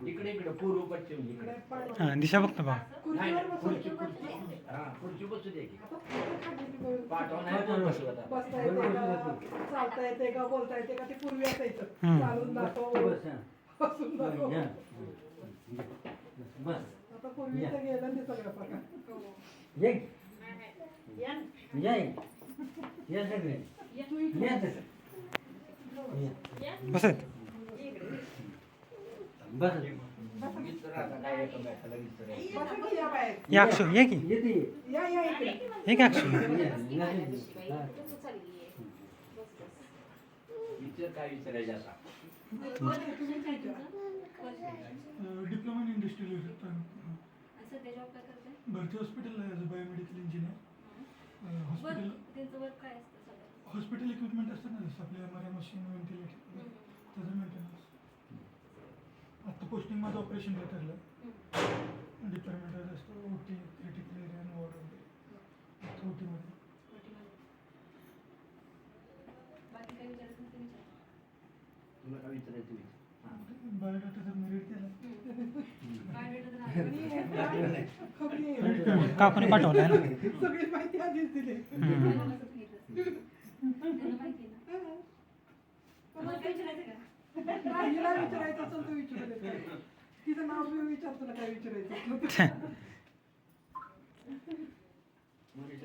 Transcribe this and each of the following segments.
इकडे इकडे पूर्व पश्चिम इकडे दिशा बघतो बा. खुर्ची बसू दे की पाठवणार चालता येते का बोलता येते का ते पूर्वी असायचं चालून दाखव बसून दाखव आता पूर्वीचं गेलं ते सगळं बघा बसत या अक्षु ये की हे काय अक्षु काय विचारायचं आता डिप्लोमा इन इंडस्ट्रियल भरती hospital as a biomedical engineer hospital equipment असतात ना जसं आपल्या MRI मशीन व्हेंटिलेटर त्याचं मेंटेनन्स आत्ता पोस्टिंग माझं ऑपरेशन थिएटरला डिपार्टमेंट असतं OT क्रिटिकल एरिया आणि वॉर्ड वगैरे OTमध्ये तुला काय विचारायचं बायोडाटा जर मेरिट केला काकूने पाठवलं आहे ना. सगळी माहिती आधीच दिली हिला विचारायचं असेल तर विचारू दे तिचं नाव मी विचार तुला काय विचारायचं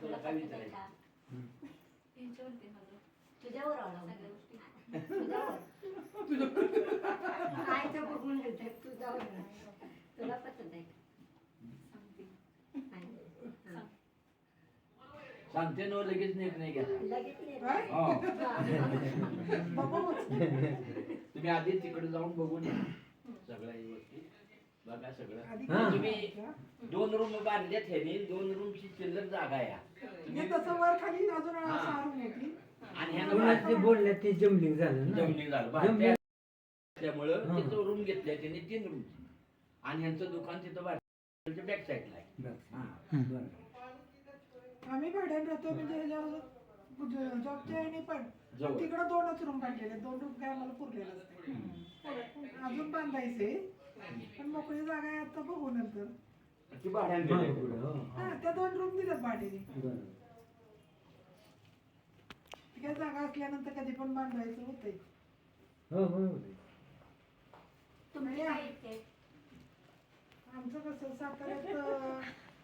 तुला काय विचारायचं तुझ्यावर तुला पसंत आहे सांगते ना लगेच निर्णय घ्या तुम्ही आधी तिकडे जाऊन बघून या सगळ्या गोष्टी बघा सगळं तुम्ही 2 रूम बांधल्यात ह्याने 2 रूमची चिल्लर जागा या तसं वर खाली अजून 6 रूम होती आणि ह्यानं बोलले ते जमलिंग झालं ना. जमिनी झालं त्यामुळं तिथं रूम घेतल्या त्यांनी 3 रूम आणि ह्यांचं दुकान तिथं बाहेर बॅक साईडला आहे आम्ही भाड्याने राहतो म्हणजे ह्याच्यावर जॉबच्या याने पण तिकडं 2च रूम बांधलेले 2 रूम काय आम्हाला पुरलेलं असते अजून बांधायचे पण मोकळी जागा आहे आता बघू नंतर ती भाड्याने हा त्या 2 रूम दिल्यात भाड्याने काय जागा असल्यानंतर कधी पण बांधायचं होतंय तुम्ही आमचं कसं साताऱ्यात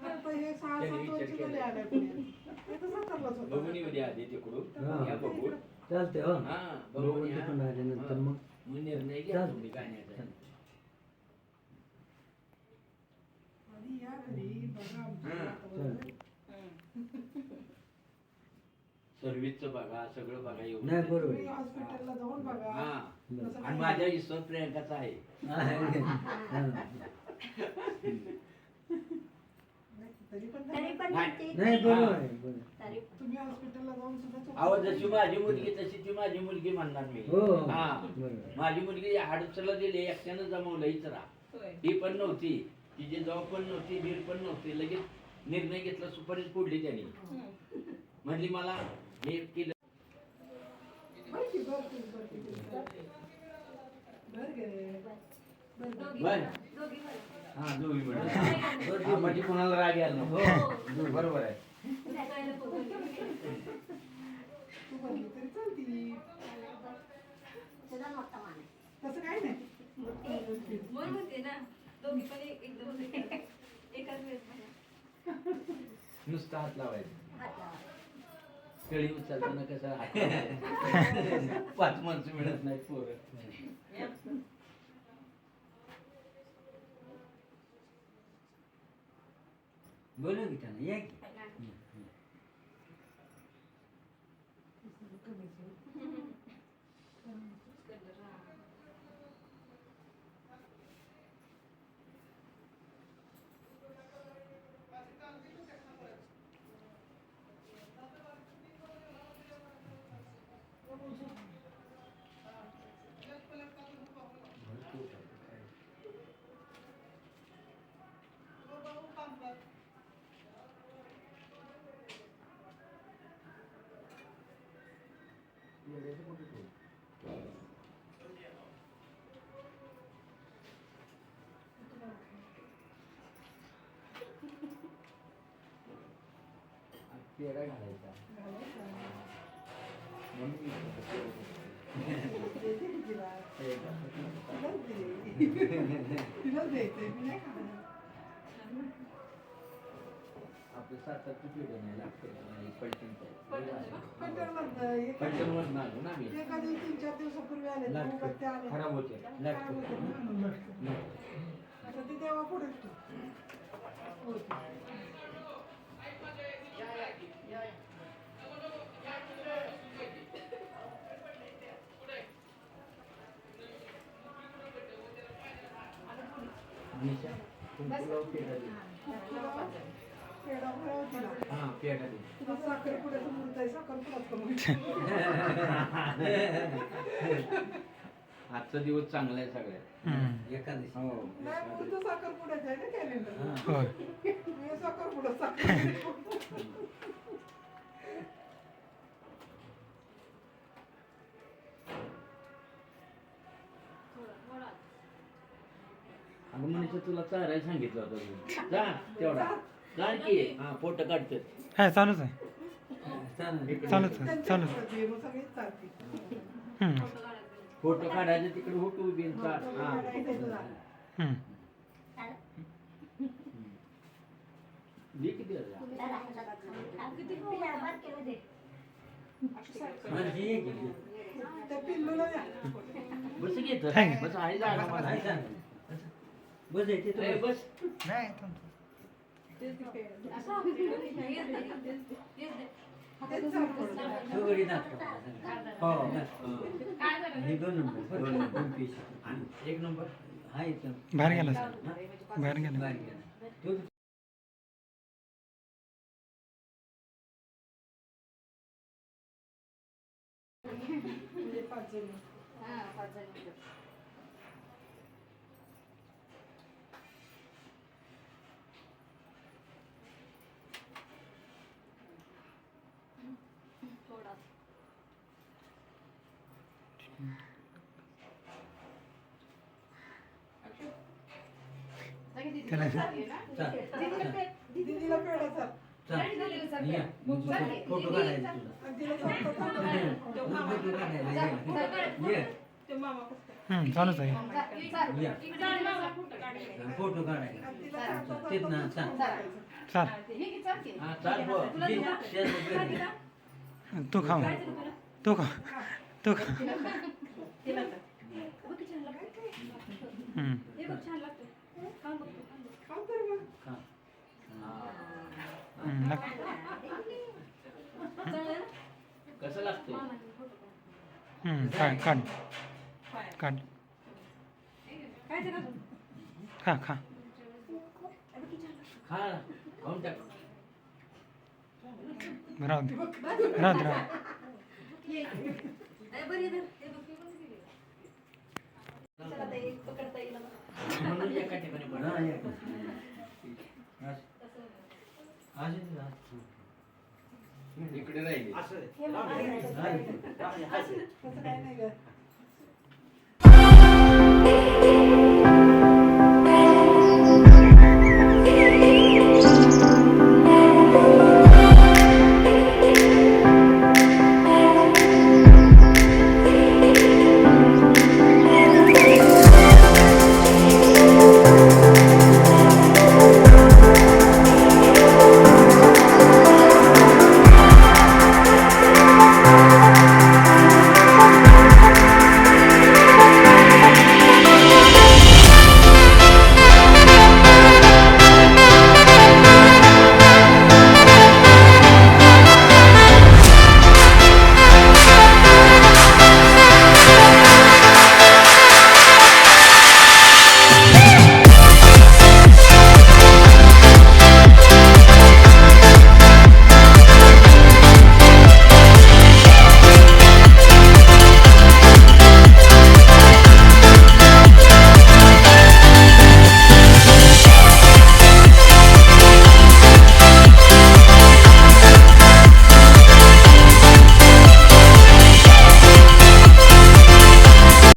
आता हे 6-7 वर्ष झाले आलंय पुण्यात ते तर सातारलाच होतं बघून येऊ द्या आधी तिकडून या बघून चालते हो हा बघून या नंतर मग मग निर्णय घ्या तुम्ही काय नाही आधी या घरी बघा आमचं वातावरण. सर्व्हिसचं बघा सगळं बघा येऊन नाही बरोबर तुम्ही हॉस्पिटलला जाऊन बघा हा कसं आणि काय माझ्या विश्वास प्रियंकाचा आहे तरी पण तरी पण नाही बरोबर आहे तरी तुम्ही हॉस्पिटलला जाऊन सुद्धा आवाज जशी माझी मुलगी तशी ती माझी मुलगी म्हणणार मी हो हा बरोबर माझी मुलगी हाडपसरला दिली एकट्यानं जमवलं इचरा ही पण नव्हती तिची जॉब पण नव्हती दीर पण नव्हती लगेच निर्णय घेतला सुपारीच फोडली त्यांनी म्हणली मला हे केलं माहिती बरं बर हा दोघी मिळून म्हणजे कोणाला राग यायला नको बरोबर आहे तू म्हणली तरी चालती तुझा मोठा मान आहे. तसं काय नाही नुसतं हात लावायचं हात लावा. केळी उचलताना कसं हात लावायचं. 5 माणसं मिळत नाहीत पोरं बोलू की त्यांना या की पेढा घालायचा म्हणून मी देते की तिला. पेढा. तिलाच दे. तिलाच द्यायचंय, मी नाही खाणार. आपलं सातारचं पेढं नाही लागतं पलटणचं कंटाळा म्हणतं, एका पलटणवरून आलो ना मी एका दिवशी 3-4 दिवसापूर्वी आले तर लागतं. उगाच ते आले. खराब होते खराब होते ना. आता ते तेव्हा पुढेच ठेव. निशा, कुंकुलाव पेढा दे. पेढा फळं तिला. हा पेढा दे. तुला साखरपुड्याचं मुहूर्त आहे, साखरपुडाच करून घे. आजचा दिवस चांगला आहे सगळ्यात एकादशी हो नाही, मुहूर्त साखरपुड्याचं आहे ना कॅलेंडर. होय मी साखरपुडा साखर. अगं मनीषा तुला चारायला सांगितलं होतं मी. जा तेवढा जा की हा फोटो काढतात हा चालूच आहे चालेल चालूच आहे त्यांच्या चालूच घरात ये, मग सगळीच चालतील. हम्म, फोटो काढायचं तिकडे होतो उभी आणि चाल हा काढायचं तुला. हम्म. दे किती हजार? म्हणजे ये की. त्या पिल्लूला द्या. बस घेत आहे का? बस आहे जागा आहे मला. चालेल. बस येते ए, तर बस नाही थांब. तेच साखरपुडा. सगळी दाखवा. हो हे दोन नंबर दोन पीस एक नंबर हा इथं बाहेर गेला सर. बाहेर गेला बाहेर गेला तो म्हणजे 5 जण. त्याला दीदीला पेढा चाल. या फोटो काढायचा तुला आणि तिला चालतं चालतं. फोटो काढायला ये चालूच आहे या फोटो काढायला आणि तिला चालतं तेच ना चालतं चाल चाल हा चाल बघ तू खाऊ तू खा तू खा हम्म. खाऊ तर मग. लाग. कसं लागतंय काढ काढ काढ खा खा खा खाऊन टाक राहू दे राहू दे राहू म्हणून एका ठिकाणी पड. हा या आज इकडे राहिली हा तसं काय नाही गं.